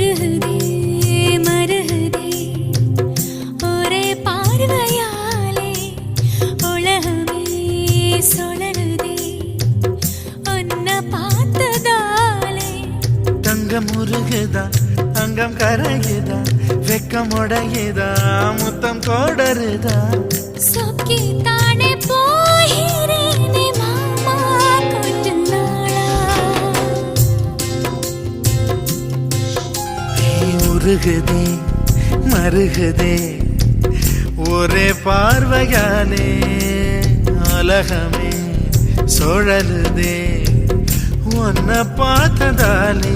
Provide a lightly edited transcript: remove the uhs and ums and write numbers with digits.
உருகுதே மருகுதே ஒரே பார்வையாலே உலகமே சுழலுதே உன்னை பார்த்ததாலே தங்கம் உருகுதா அங்கம் கரையுதா வெக்கம் உடையுதா முத்தம் கோடருதா சொக்கி தானே போகிறேனே மாமா கொஞ்ச நாளா உருகுதே மருகுதே ஒரே பார்வையாலே உலகமே சுழலுதே உன்னை பார்த்ததாலே